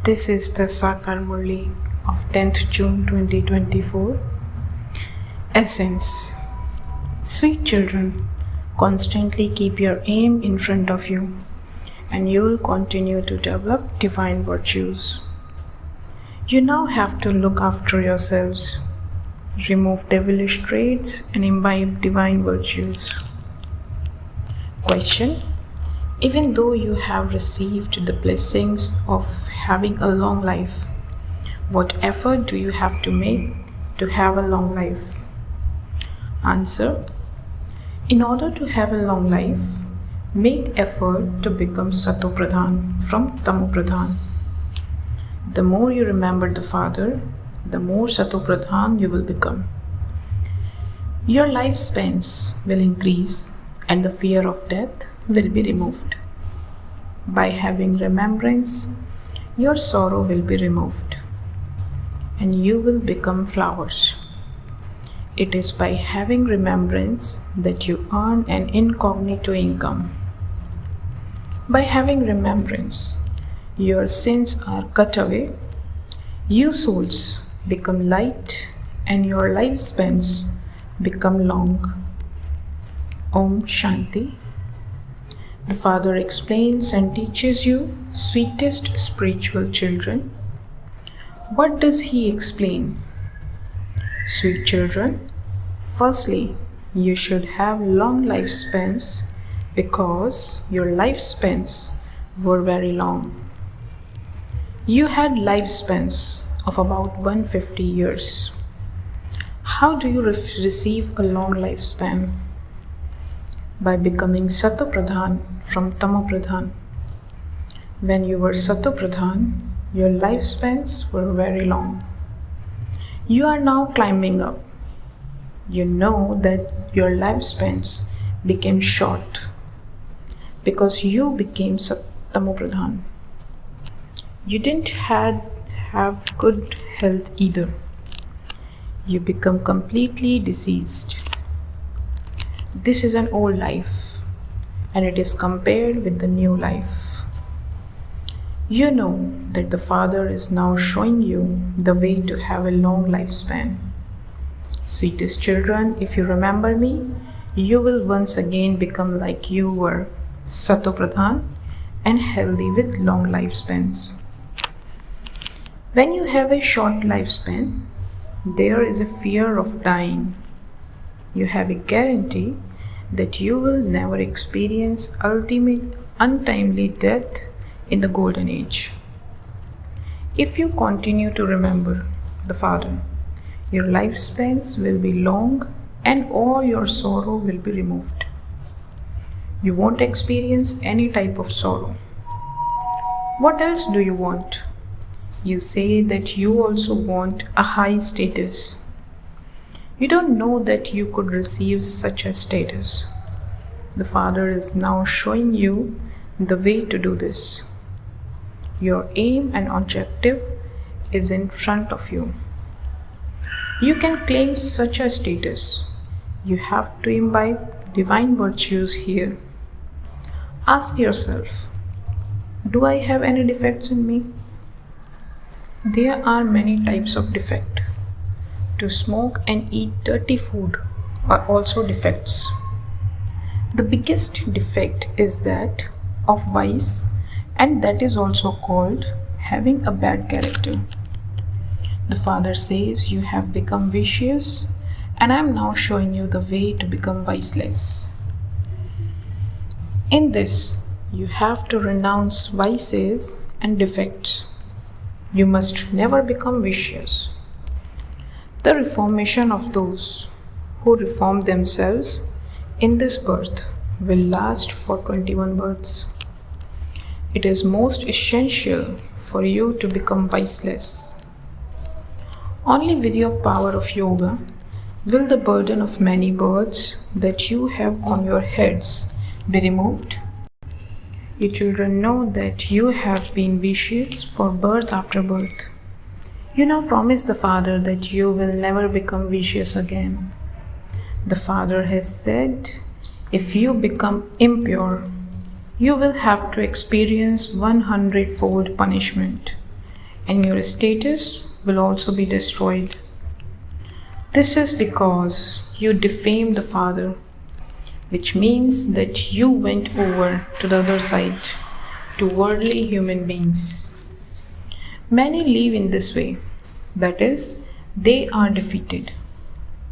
This is the English Murli of 10th June 2024. Essence. Sweet children, constantly keep your aim in front of you and you will continue to develop divine virtues. You now have to look after yourselves, remove devilish traits and imbibe divine virtues. Question. Even though you have received the blessings of having a long life, what effort do you have to make to have a long life? Answer. In order to have a long life, make effort to become satopradhan from tamopradhan. The more you remember the Father, the more satopradhan you will become. Your lifespans will increase and the fear of death will be removed. By having remembrance, your sorrow will be removed and you will become flowers. It is by having remembrance that you earn an incognito income. By having remembrance, your sins are cut away, you souls become light and your lifespans become long. Om Shanti. The Father explains and teaches you, sweetest spiritual children. What does He explain? Sweet children, firstly, you should have long lifespans because your lifespans were very long. You had lifespans of about 150 years. How do you receive a long lifespan? By becoming satopradhan from tamopradhan. When you were satopradhan, your lifespans were very long. You are now climbing up. You know that your lifespans became short because you became tamopradhan. You didn't have good health either. You become completely diseased. This is an old life and it is compared with the new life. You know that the Father is now showing you the way to have a long lifespan. Sweetest children, if you remember me, you will once again become like you were, satopradhan and healthy with long lifespans. When you have a short lifespan, there is a fear of dying. You have a guarantee that you will never experience ultimate untimely death in the golden age. If you continue to remember the Father, your lifespans will be long and all your sorrow will be removed. You won't experience any type of sorrow. What else do you want? You say that you also want a high status. You don't know that you could receive such a status. The Father is now showing you the way to do this. Your aim and objective is in front of you. You can claim such a status. You have to imbibe divine virtues here. Ask yourself, do I have any defects in me? There are many types of defect. To smoke and eat dirty food are also defects. The biggest defect is that of vice, and that is also called having a bad character. The Father says you have become vicious, and I am now showing you the way to become viceless. In this, you have to renounce vices and defects. You must never become vicious. The reformation of those who reform themselves in this birth will last for 21 births. It is most essential for you to become viceless. Only with your power of yoga will the burden of many births that you have on your heads be removed. You children know that you have been vicious for birth after birth. You now promise the Father that you will never become vicious again. The Father has said, if you become impure, you will have to experience 100-fold punishment. and your status will also be destroyed. This is because you defamed the Father, which means that you went over to the other side, to worldly human beings. Many live in this way, that is, they are defeated.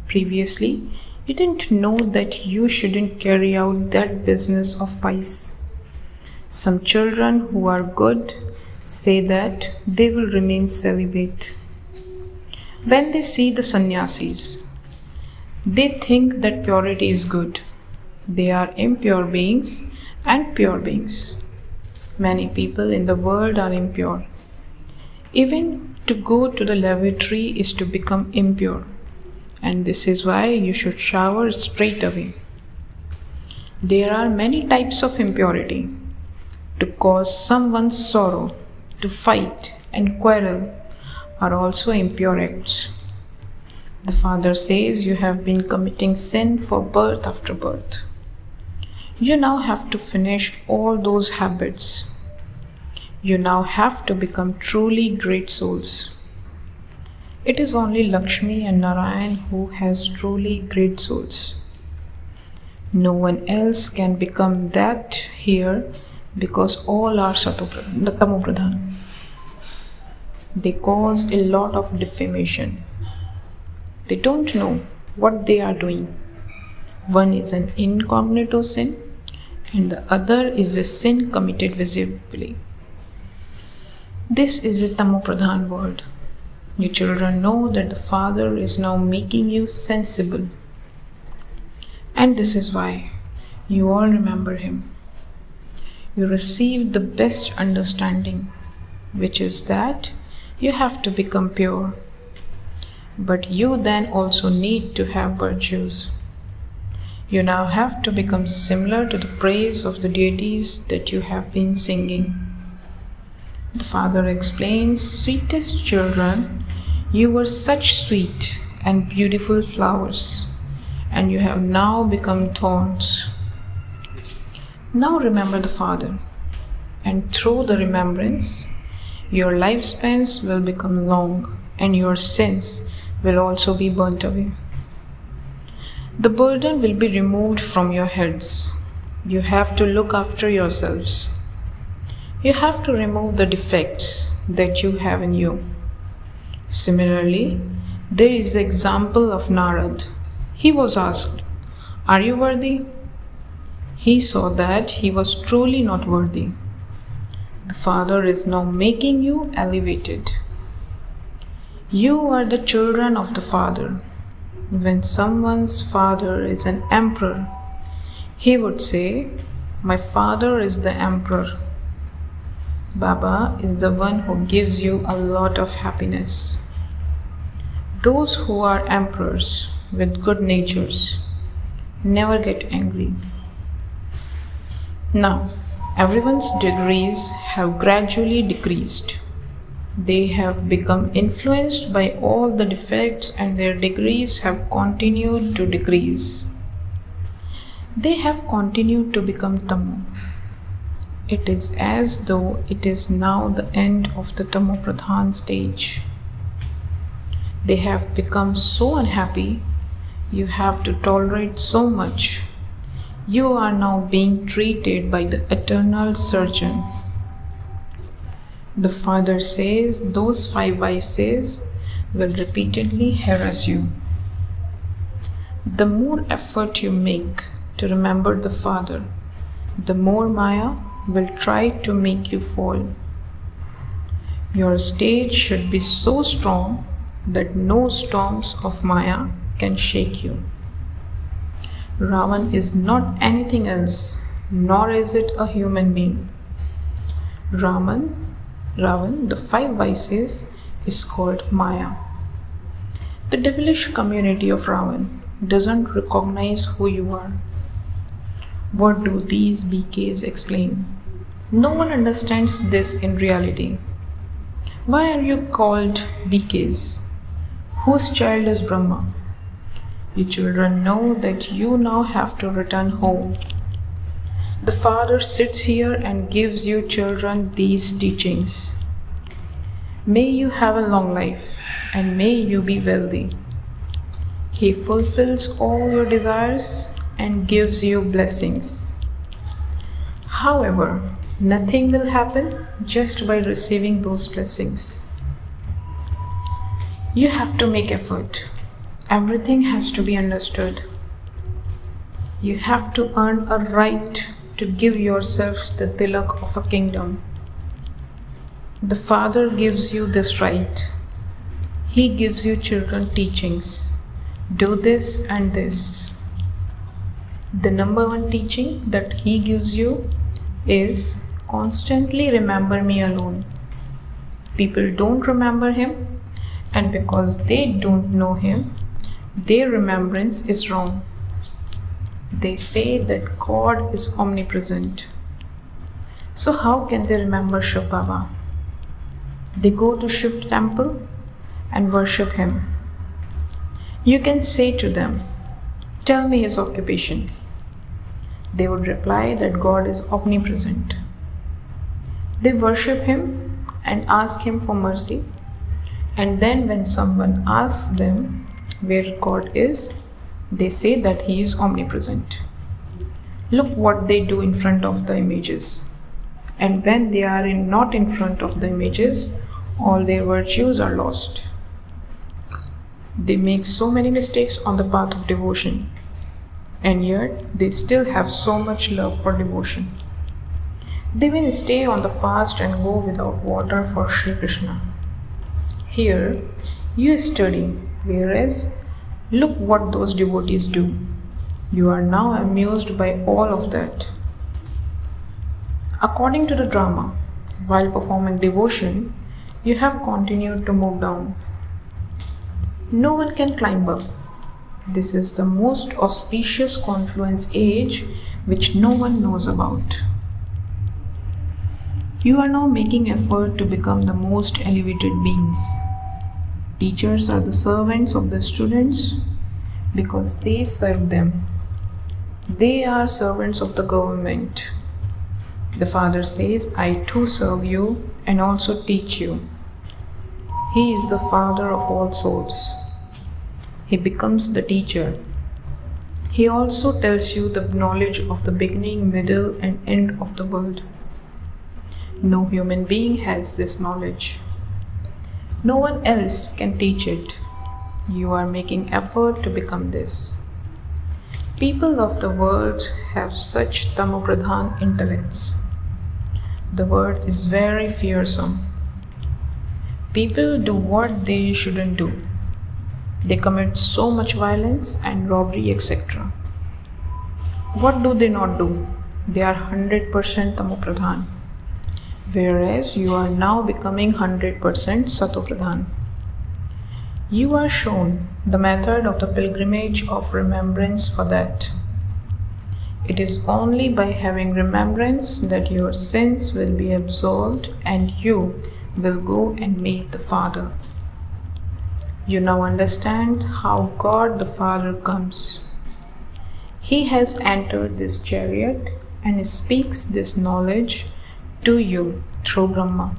Previously, you didn't know that you shouldn't carry out that business of vice. Some children who are good say that they will remain celibate. When they see the sannyasis, they think that purity is good. They are impure beings and pure beings. Many people in the world are impure. Even to go to the lavatory is to become impure, and this is why you should shower straight away. There are many types of impurity. To cause someone's sorrow, to fight and quarrel are also impure acts. The Father says you have been committing sin for birth after birth. You now have to finish all those habits. You now have to become truly great souls. It is only Lakshmi and Narayan who has truly great souls. No one else can become that here because all are tamopradhan. They cause a lot of defamation. They don't know what they are doing. One is an incognito sin and the other is a sin committed visibly. This is a tamopradhan world. You children know that the Father is now making you sensible. And this is why you all remember Him. You receive the best understanding, which is that you have to become pure. But you then also need to have virtues. You now have to become similar to the praise of the deities that you have been singing. The Father explains, sweetest children, you were such sweet and beautiful flowers, and you have now become thorns. Now remember the Father, and through the remembrance, your lifespans will become long, and your sins will also be burnt away. The burden will be removed from your heads. You have to look after yourselves. You have to remove the defects that you have in you. Similarly, there is the example of Narad. He was asked, "Are you worthy?" He saw that he was truly not worthy. The Father is now making you elevated. You are the children of the Father. When someone's father is an emperor, he would say, "My father is the emperor." Baba is the one who gives you a lot of happiness. Those who are emperors with good natures never get angry. Now, everyone's degrees have gradually decreased. They have become influenced by all the defects and their degrees have continued to decrease. They have continued to become tamo. It is as though it is now the end of the tamopradhan stage. They have become so unhappy, you have to tolerate so much. You are now being treated by the eternal surgeon. The Father says those 5 vices will repeatedly harass you. The more effort you make to remember the Father, the more Maya will try to make you fall. Your state should be so strong that no storms of Maya can shake you. Ravan is not anything else, nor is it a human being. Ravan, the 5 vices, is called Maya. The devilish community of Ravan doesn't recognize who you are. What do these BKs explain? No one understands this in reality. Why are you called BKs? Whose child is Brahma? You children know that you now have to return home. The Father sits here and gives you children these teachings. May you have a long life and may you be wealthy. He fulfills all your desires and gives you blessings. However, nothing will happen just by receiving those blessings. You have to make effort. Everything has to be understood. You have to earn a right to give yourself the tilak of a kingdom. The Father gives you this right. He gives you children teachings. Do this and this. The number one teaching that He gives you is constantly remember me alone. People don't remember Him, and because they don't know Him, their remembrance is wrong. They say that God is omnipresent. So how can they remember Shiv Baba? They go to Shiv temple and worship him. You can say to them, tell me his occupation. They would reply that God is omnipresent. They worship him and ask him for mercy. And then when someone asks them where God is, they say that he is omnipresent. Look what they do in front of the images. And when they are not in front of the images, all their virtues are lost. They make so many mistakes on the path of devotion, and yet they still have so much love for devotion. They will stay on the fast and go without water for Sri Krishna. Here you study, whereas look what those devotees do. You are now amused by all of that. According to the drama, while performing devotion, you have continued to move down. No one can climb up. This is the most auspicious confluence age which no one knows about. You are now making effort to become the most elevated beings. Teachers are the servants of the students because they serve them. They are servants of the government. The Father says, I too serve you and also teach you. He is the Father of all souls. He becomes the teacher. He also tells you the knowledge of the beginning, middle, and end of the world. No human being has this knowledge. No one else can teach it. You are making effort to become this. People of the world have such tamopradhan intellects. The world is very fearsome. People do what they shouldn't do. They commit so much violence and robbery, etc. What do they not do? They are 100% tamopradhan, whereas you are now becoming 100% satopradhan. You are shown the method of the pilgrimage of remembrance for that. It is only by having remembrance that your sins will be absolved and you will go and meet the Father. You now understand how God the Father comes. He has entered this chariot and speaks this knowledge to you through Brahma.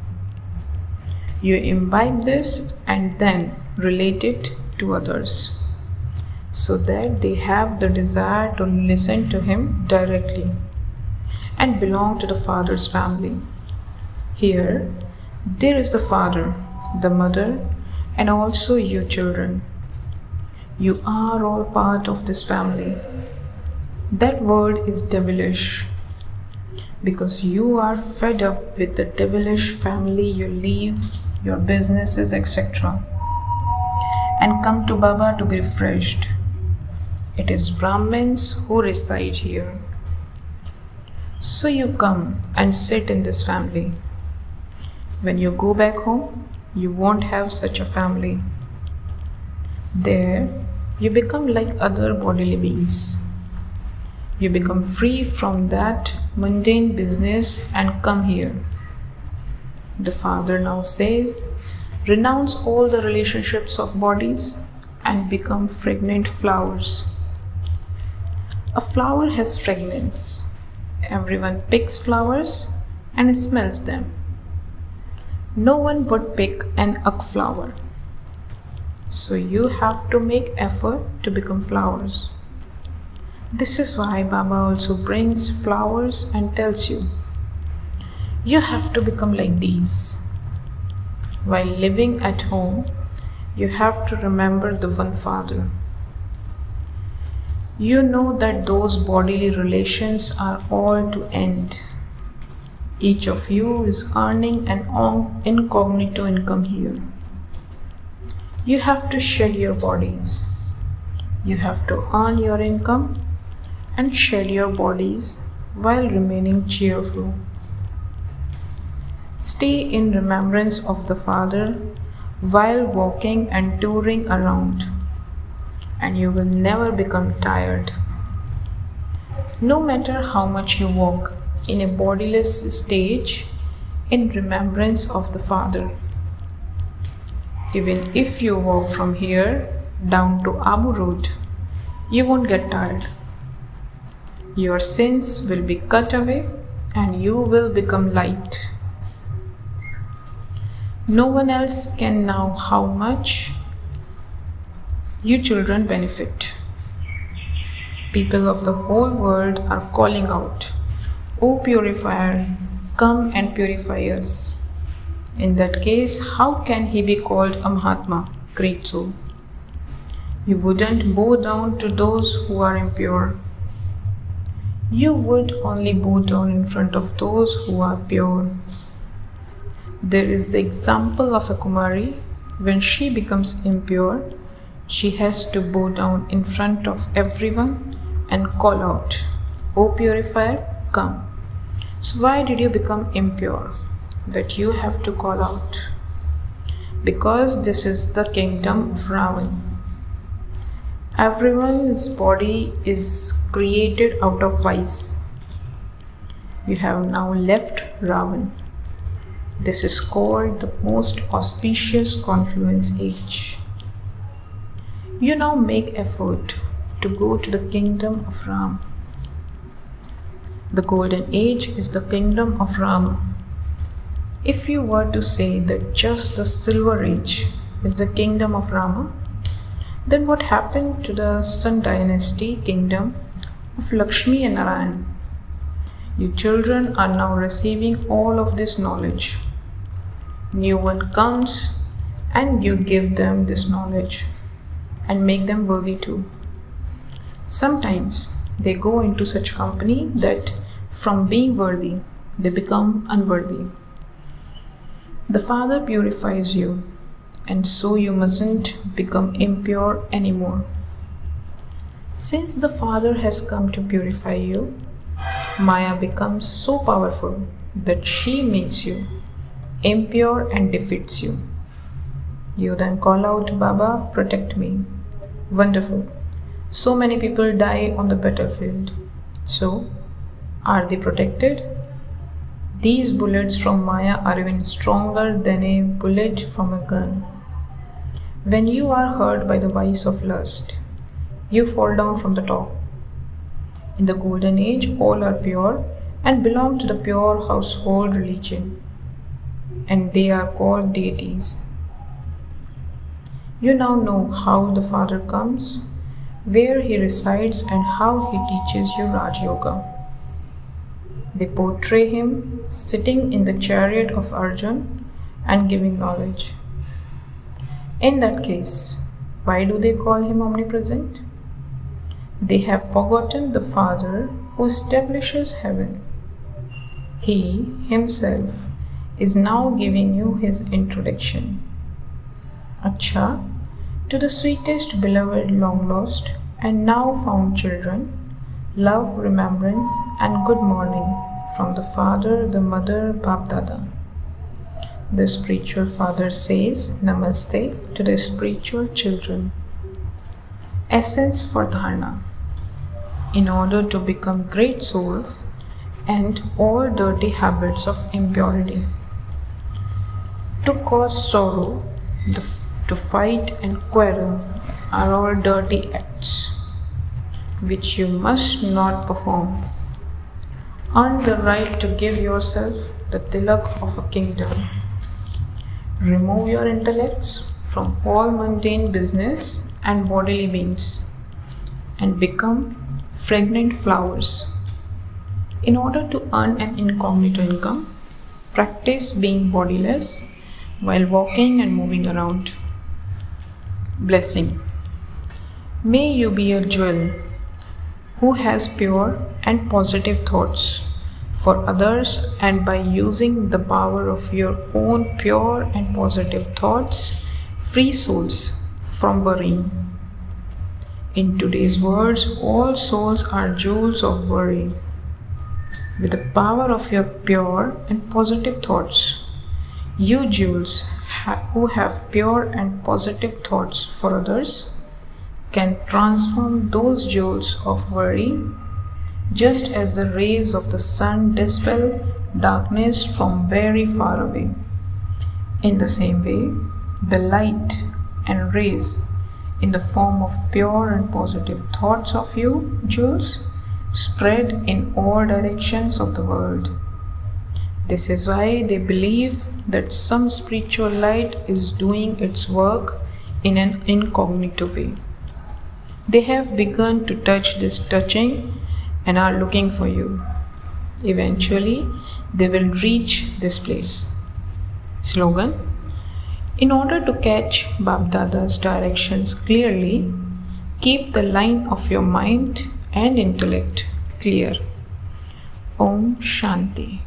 You imbibe this and then relate it to others, so that they have the desire to listen to him directly and belong to the Father's family. Here, there is the Father, the Mother, and also you children. You are all part of this family. That word is devilish, because you are fed up with the devilish family. You leave your businesses, etc., and come to Baba to be refreshed. It is Brahmins who reside here. So you come and sit in this family. When you go back home, you won't have such a family. There, you become like other bodily beings. You become free from that mundane business and come here. The Father now says, renounce all the relationships of bodies and become fragrant flowers. A flower has fragrance. Everyone picks flowers and smells them. No one would pick an uk flower. So you have to make effort to become flowers. This is why Baba also brings flowers and tells you, you have to become like these. While living at home, you have to remember the one Father. You know that those bodily relations are all to end. Each of you is earning an incognito income here. You have to shed your bodies. You have to earn your income and shed your bodies while remaining cheerful. Stay in remembrance of the Father while walking and touring around, and you will never become tired. No matter how much you walk in a bodiless stage in remembrance of the Father. Even if you walk from here down to Abu Road, you won't get tired. Your sins will be cut away and you will become light. No one else can know how much you children benefit. People of the whole world are calling out, "O purifier, come and purify us." In that case, how can he be called a Mahatma, great soul? You wouldn't bow down to those who are impure. You would only bow down in front of those who are pure. There is the example of a Kumari. When she becomes impure, she has to bow down in front of everyone and call out, "O purifier, come." So why did you become impure? That you have to call out. Because this is the kingdom of Ravan. Everyone's body is created out of vice. You have now left Ravan. This is called the most auspicious confluence age. You now make effort to go to the kingdom of Ram. The golden age is the kingdom of Rama. If you were to say that just the silver age is the kingdom of Rama, then what happened to the Sun dynasty kingdom of Lakshmi and Narayan? You children are now receiving all of this knowledge. New one comes and you give them this knowledge and make them worthy too. Sometimes they go into such company that from being worthy, they become unworthy. The Father purifies you, and so you mustn't become impure anymore. Since the Father has come to purify you, Maya becomes so powerful that she makes you impure and defeats you. You then call out, "Baba, protect me." Wonderful. So many people die on the battlefield. So, are they protected? These bullets from Maya are even stronger than a bullet from a gun. When you are hurt by the vice of lust, you fall down from the top. In the golden age, all are pure and belong to the pure household religion, and they are called deities. You now know how the Father comes, where he resides, and how he teaches you Raj Yoga. They portray him sitting in the chariot of Arjun and giving knowledge. In that case, why do they call him omnipresent? They have forgotten the Father who establishes heaven. He himself is now giving you his introduction. Acha, to the sweetest beloved long lost and now found children, love, remembrance and good morning from the Father, the Mother, BapDada. The spiritual father says Namaste to the spiritual children. Essence for dharana. In order to become great souls and all dirty habits of impurity, to cause sorrow, to fight and quarrel are all dirty acts which you must not perform. Earn the right to give yourself the tilak of a kingdom. Remove your intellects from all mundane business and bodily beings and become fragrant flowers. In order to earn an incognito income, practice being bodiless while walking and moving around. Blessing. May you be a jewel who has pure and positive thoughts for others, and by using the power of your own pure and positive thoughts, free souls from worrying. In today's words, all souls are jewels of worry. With the power of your pure and positive thoughts, you jewels who have pure and positive thoughts for others can transform those jewels of worry, just as the rays of the sun dispel darkness from very far away. In the same way, the light and rays in the form of pure and positive thoughts of you, jewels, spread in all directions of the world. This is why they believe that some spiritual light is doing its work in an incognito way. They have begun to touch this touching and are looking for you. Eventually, they will reach this place. Slogan: in order to catch BapDada's directions clearly, keep the line of your mind and intellect clear. Om Shanti.